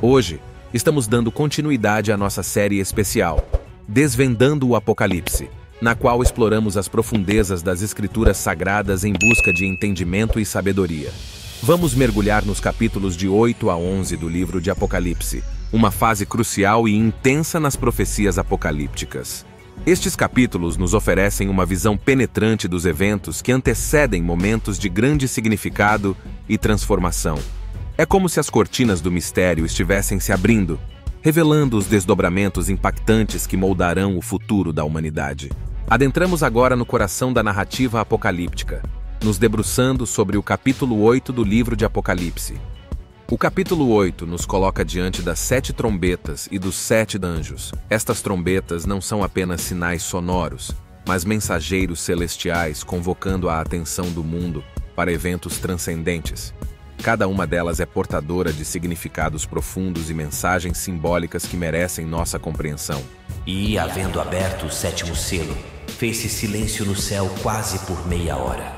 Hoje, estamos dando continuidade à nossa série especial, Desvendando o Apocalipse, na qual exploramos as profundezas das Escrituras Sagradas em busca de entendimento e sabedoria. Vamos mergulhar nos capítulos de 8 a 11 do livro de Apocalipse, uma fase crucial e intensa nas profecias apocalípticas. Estes capítulos nos oferecem uma visão penetrante dos eventos que antecedem momentos de grande significado e transformação. É como se as cortinas do mistério estivessem se abrindo, revelando os desdobramentos impactantes que moldarão o futuro da humanidade. Adentramos agora no coração da narrativa apocalíptica, nos debruçando sobre o capítulo 8 do livro de Apocalipse. O capítulo 8 nos coloca diante das 7 trombetas e dos 7 anjos. Estas trombetas não são apenas sinais sonoros, mas mensageiros celestiais convocando a atenção do mundo para eventos transcendentes. Cada uma delas é portadora de significados profundos e mensagens simbólicas que merecem nossa compreensão. E, havendo aberto o 7º selo, fez-se silêncio no céu quase por meia hora.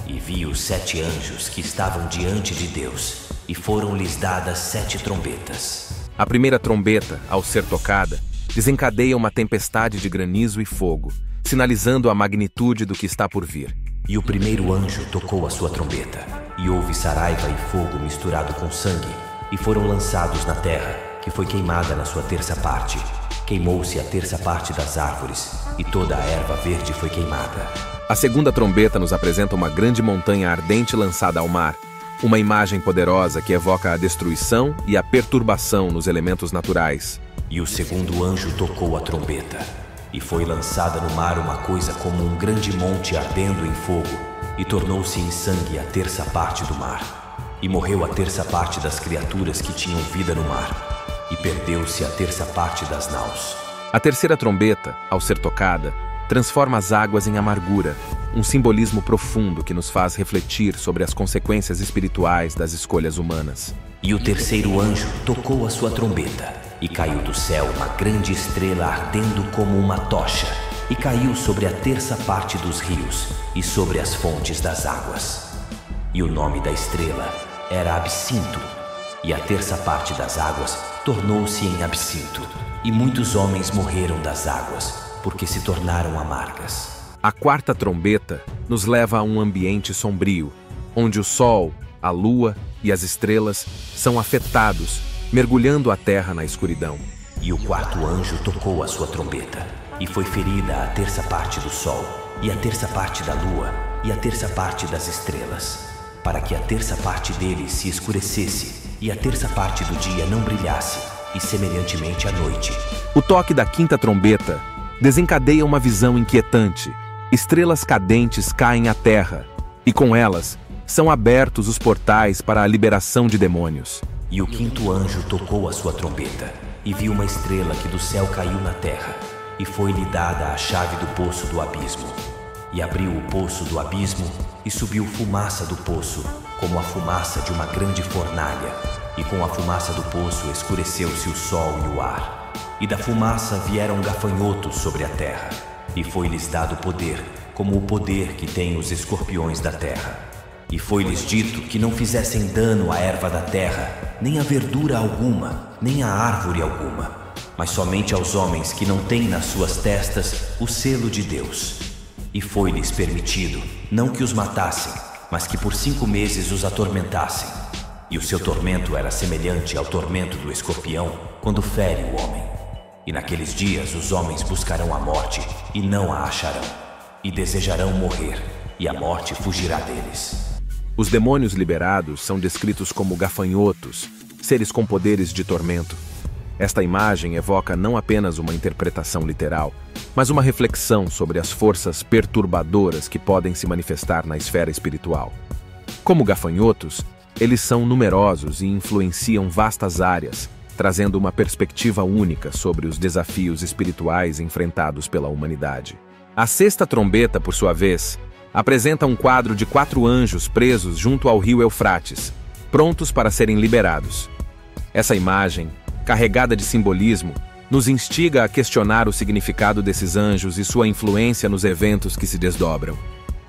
E vi os 7 anjos que estavam diante de Deus, e foram-lhes dadas 7 trombetas. A primeira trombeta, ao ser tocada, desencadeia uma tempestade de granizo e fogo, sinalizando a magnitude do que está por vir. E o primeiro anjo tocou a sua trombeta, e houve saraiva e fogo misturado com sangue, e foram lançados na terra, que foi queimada na sua terça parte. Queimou-se a terça parte das árvores, e toda a erva verde foi queimada. A segunda trombeta nos apresenta uma grande montanha ardente lançada ao mar, uma imagem poderosa que evoca a destruição e a perturbação nos elementos naturais. E o segundo anjo tocou a trombeta, e foi lançada no mar uma coisa como um grande monte ardendo em fogo, e tornou-se em sangue a terça parte do mar. E morreu a terça parte das criaturas que tinham vida no mar, e perdeu-se a terça parte das naus. A terceira trombeta, ao ser tocada, transforma as águas em amargura, um simbolismo profundo que nos faz refletir sobre as consequências espirituais das escolhas humanas. E o terceiro anjo tocou a sua trombeta, e caiu do céu uma grande estrela ardendo como uma tocha, e caiu sobre a terça parte dos rios e sobre as fontes das águas. E o nome da estrela era Absinto, e a terça parte das águas tornou-se em absinto, e muitos homens morreram das águas, porque se tornaram amargas. A quarta trombeta nos leva a um ambiente sombrio, onde o sol, a lua e as estrelas são afetados, mergulhando a terra na escuridão. E o quarto anjo tocou a sua trombeta, e foi ferida a terça parte do sol, e a terça parte da lua, e a terça parte das estrelas, para que a terça parte deles se escurecesse, e a terça parte do dia não brilhasse, e semelhantemente à noite. O toque da quinta trombeta desencadeia uma visão inquietante. Estrelas cadentes caem à terra, e com elas são abertos os portais para a liberação de demônios. E o quinto anjo tocou a sua trombeta, e viu uma estrela que do céu caiu na terra, e foi-lhe dada a chave do poço do abismo. E abriu o poço do abismo, e subiu fumaça do poço, como a fumaça de uma grande fornalha, e com a fumaça do poço escureceu-se o sol e o ar. E da fumaça vieram gafanhotos sobre a terra, e foi-lhes dado poder, como o poder que têm os escorpiões da terra. E foi-lhes dito que não fizessem dano à erva da terra, nem a verdura alguma, nem a árvore alguma, mas somente aos homens que não têm nas suas testas o selo de Deus. E foi-lhes permitido, não que os matassem, mas que por 5 meses os atormentassem. E o seu tormento era semelhante ao tormento do escorpião, quando fere o homem. E naqueles dias os homens buscarão a morte, e não a acharão, e desejarão morrer, e a morte fugirá deles. Os demônios liberados são descritos como gafanhotos, seres com poderes de tormento. Esta imagem evoca não apenas uma interpretação literal, mas uma reflexão sobre as forças perturbadoras que podem se manifestar na esfera espiritual. Como gafanhotos, eles são numerosos e influenciam vastas áreas, trazendo uma perspectiva única sobre os desafios espirituais enfrentados pela humanidade. A sexta trombeta, por sua vez, apresenta um quadro de 4 anjos presos junto ao rio Eufrates, prontos para serem liberados. Essa imagem, carregada de simbolismo, nos instiga a questionar o significado desses anjos e sua influência nos eventos que se desdobram.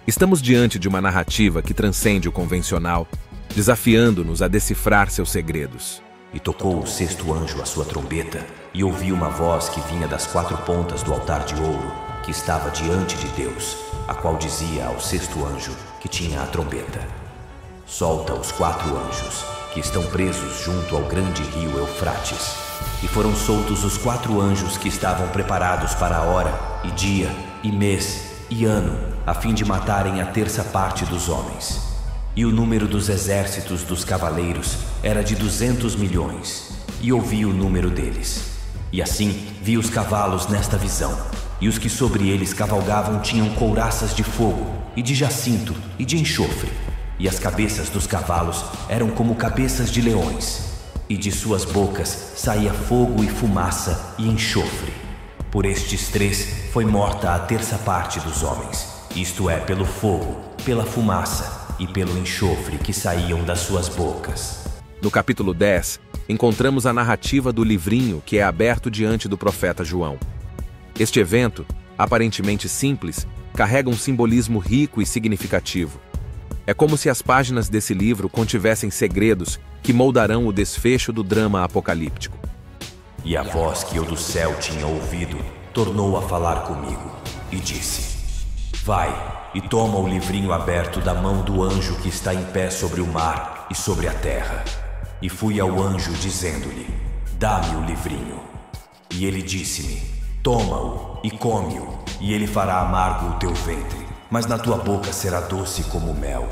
Estamos diante de uma narrativa que transcende o convencional, desafiando-nos a decifrar seus segredos. E tocou o sexto anjo a sua trombeta, e ouvi uma voz que vinha das 4 pontas do altar de ouro, que estava diante de Deus, a qual dizia ao sexto anjo, que tinha a trombeta: solta os 4 anjos, que estão presos junto ao grande rio Eufrates. E foram soltos os 4 anjos que estavam preparados para a hora, e dia, e mês, e ano, a fim de matarem a terça parte dos homens. E o número dos exércitos dos cavaleiros era de 200 milhões, e ouvi o número deles. E assim vi os cavalos nesta visão, e os que sobre eles cavalgavam tinham couraças de fogo, e de jacinto, e de enxofre, e as cabeças dos cavalos eram como cabeças de leões, e de suas bocas saía fogo e fumaça e enxofre. Por estes 3 foi morta a terça parte dos homens, isto é, pelo fogo, pela fumaça e pelo enxofre que saíam das suas bocas. No capítulo 10, encontramos a narrativa do livrinho que é aberto diante do profeta João. Este evento, aparentemente simples, carrega um simbolismo rico e significativo. É como se as páginas desse livro contivessem segredos que moldarão o desfecho do drama apocalíptico. E a voz que eu do céu tinha ouvido tornou a falar comigo e disse: vai e toma o livrinho aberto da mão do anjo que está em pé sobre o mar e sobre a terra. E fui ao anjo dizendo-lhe: dá-me o livrinho. E ele disse-me: toma-o e come-o, e ele fará amargo o teu ventre, mas na tua boca será doce como mel.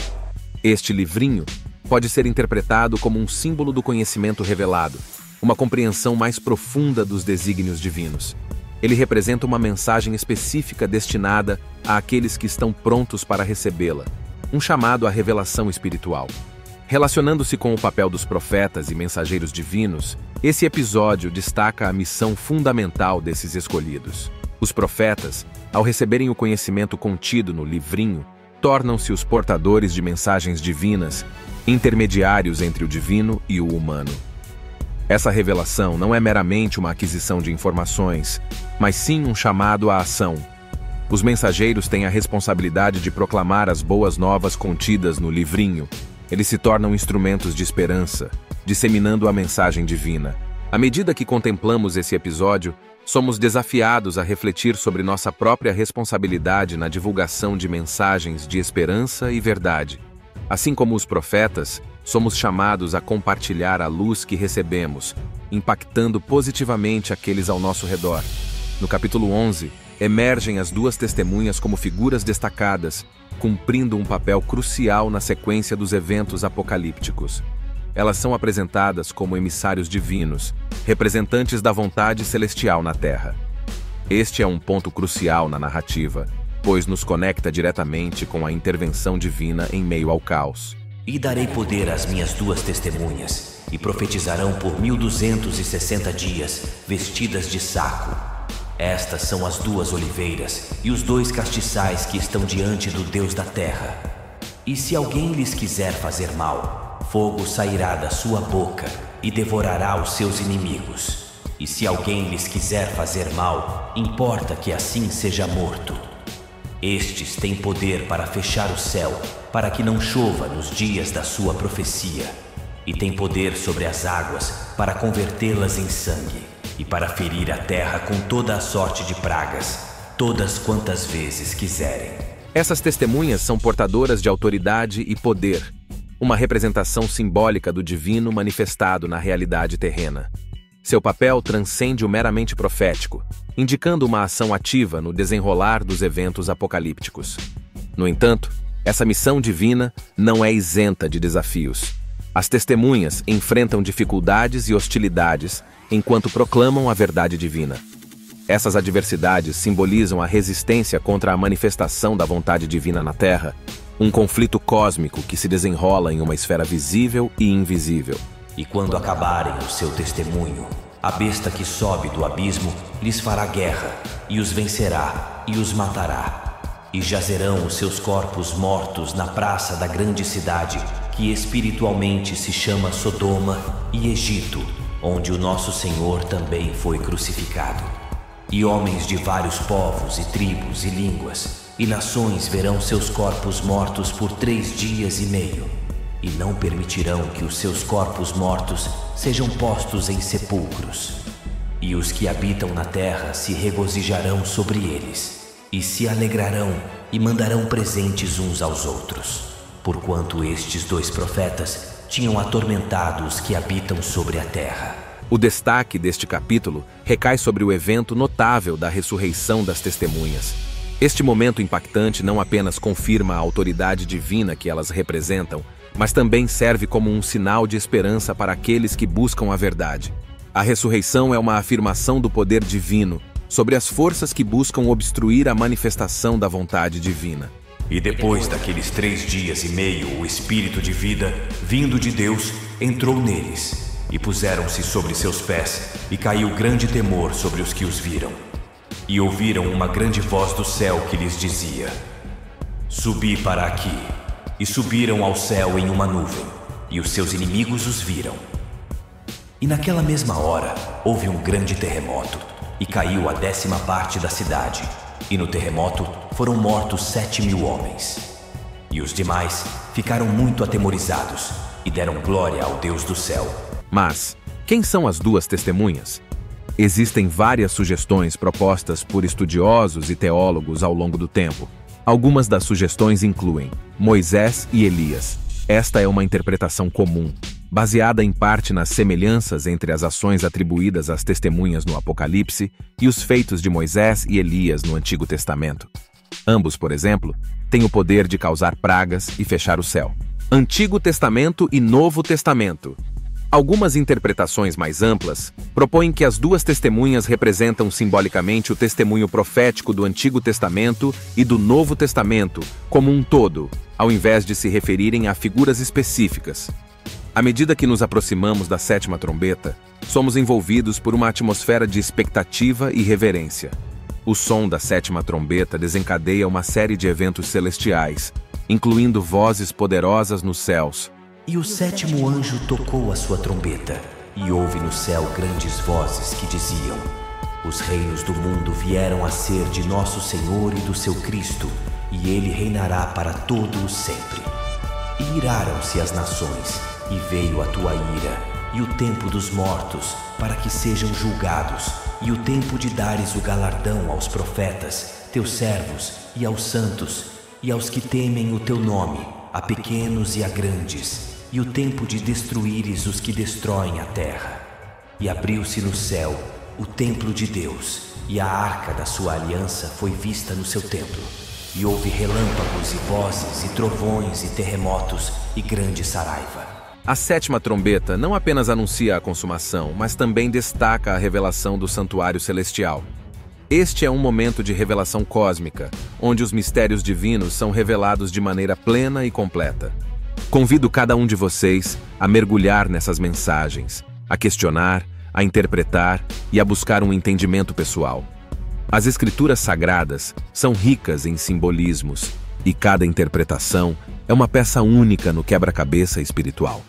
Este livrinho pode ser interpretado como um símbolo do conhecimento revelado, uma compreensão mais profunda dos desígnios divinos. Ele representa uma mensagem específica destinada àqueles que estão prontos para recebê-la, um chamado à revelação espiritual. Relacionando-se com o papel dos profetas e mensageiros divinos, esse episódio destaca a missão fundamental desses escolhidos. Os profetas, ao receberem o conhecimento contido no livrinho, tornam-se os portadores de mensagens divinas, intermediários entre o divino e o humano. Essa revelação não é meramente uma aquisição de informações, mas sim um chamado à ação. Os mensageiros têm a responsabilidade de proclamar as boas novas contidas no livrinho. Eles se tornam instrumentos de esperança, disseminando a mensagem divina. À medida que contemplamos esse episódio, somos desafiados a refletir sobre nossa própria responsabilidade na divulgação de mensagens de esperança e verdade. Assim como os profetas, somos chamados a compartilhar a luz que recebemos, impactando positivamente aqueles ao nosso redor. No capítulo 11, emergem as 2 testemunhas como figuras destacadas, cumprindo um papel crucial na sequência dos eventos apocalípticos. Elas são apresentadas como emissários divinos, representantes da vontade celestial na Terra. Este é um ponto crucial na narrativa, pois nos conecta diretamente com a intervenção divina em meio ao caos. E darei poder às minhas 2 testemunhas, e profetizarão por 1260 dias, vestidas de saco. Estas são as 2 oliveiras e os 2 castiçais que estão diante do Deus da terra. E se alguém lhes quiser fazer mal, fogo sairá da sua boca e devorará os seus inimigos. E se alguém lhes quiser fazer mal, importa que assim seja morto. Estes têm poder para fechar o céu, para que não chova nos dias da sua profecia, e têm poder sobre as águas para convertê-las em sangue, e para ferir a terra com toda a sorte de pragas, todas quantas vezes quiserem. Essas testemunhas são portadoras de autoridade e poder, uma representação simbólica do divino manifestado na realidade terrena. Seu papel transcende o meramente profético, indicando uma ação ativa no desenrolar dos eventos apocalípticos. No entanto, essa missão divina não é isenta de desafios. As testemunhas enfrentam dificuldades e hostilidades enquanto proclamam a verdade divina. Essas adversidades simbolizam a resistência contra a manifestação da vontade divina na Terra, um conflito cósmico que se desenrola em uma esfera visível e invisível. E quando acabarem o seu testemunho, a besta que sobe do abismo lhes fará guerra, e os vencerá, e os matará. E jazerão os seus corpos mortos na praça da grande cidade, que espiritualmente se chama Sodoma e Egito, onde o nosso Senhor também foi crucificado. E homens de vários povos e tribos e línguas e nações verão seus corpos mortos por 3 dias e meio. e não permitirão que os seus corpos mortos sejam postos em sepulcros. E os que habitam na terra se regozijarão sobre eles, e se alegrarão e mandarão presentes uns aos outros, porquanto estes 2 profetas tinham atormentado os que habitam sobre a terra. O destaque deste capítulo recai sobre o evento notável da ressurreição das testemunhas. Este momento impactante não apenas confirma a autoridade divina que elas representam, mas também serve como um sinal de esperança para aqueles que buscam a verdade. A ressurreição é uma afirmação do poder divino sobre as forças que buscam obstruir a manifestação da vontade divina. E depois daqueles 3 dias e meio, o Espírito de vida, vindo de Deus, entrou neles, e puseram-se sobre seus pés, e caiu grande temor sobre os que os viram. E ouviram uma grande voz do céu que lhes dizia: Subi para aqui. E subiram ao céu em uma nuvem, e os seus inimigos os viram. E naquela mesma hora, houve um grande terremoto, e caiu a 10ª parte da cidade, e no terremoto foram mortos 7.000 homens. E os demais ficaram muito atemorizados, e deram glória ao Deus do céu. Mas, quem são as 2 testemunhas? Existem várias sugestões propostas por estudiosos e teólogos ao longo do tempo. Algumas das sugestões incluem Moisés e Elias. Esta é uma interpretação comum, baseada em parte nas semelhanças entre as ações atribuídas às testemunhas no Apocalipse e os feitos de Moisés e Elias no Antigo Testamento. Ambos, por exemplo, têm o poder de causar pragas e fechar o céu. Antigo Testamento e Novo Testamento. Algumas interpretações mais amplas propõem que as 2 testemunhas representam simbolicamente o testemunho profético do Antigo Testamento e do Novo Testamento como um todo, ao invés de se referirem a figuras específicas. À medida que nos aproximamos da 7ª trombeta, somos envolvidos por uma atmosfera de expectativa e reverência. O som da 7ª trombeta desencadeia uma série de eventos celestiais, incluindo vozes poderosas nos céus. E o 7º anjo tocou a sua trombeta, e houve no céu grandes vozes que diziam: Os reinos do mundo vieram a ser de nosso Senhor e do seu Cristo, e ele reinará para todo o sempre. E iraram-se as nações, e veio a tua ira, e o tempo dos mortos, para que sejam julgados, e o tempo de dares o galardão aos profetas, teus servos, e aos santos, e aos que temem o teu nome, a pequenos e a grandes, e o tempo de destruíres os que destroem a terra. E abriu-se no céu o templo de Deus, e a arca da sua aliança foi vista no seu templo. E houve relâmpagos e vozes e trovões e terremotos e grande saraiva. A 7ª trombeta não apenas anuncia a consumação, mas também destaca a revelação do santuário celestial. Este é um momento de revelação cósmica, onde os mistérios divinos são revelados de maneira plena e completa. Convido cada um de vocês a mergulhar nessas mensagens, a questionar, a interpretar e a buscar um entendimento pessoal. As Escrituras Sagradas são ricas em simbolismos, e cada interpretação é uma peça única no quebra-cabeça espiritual.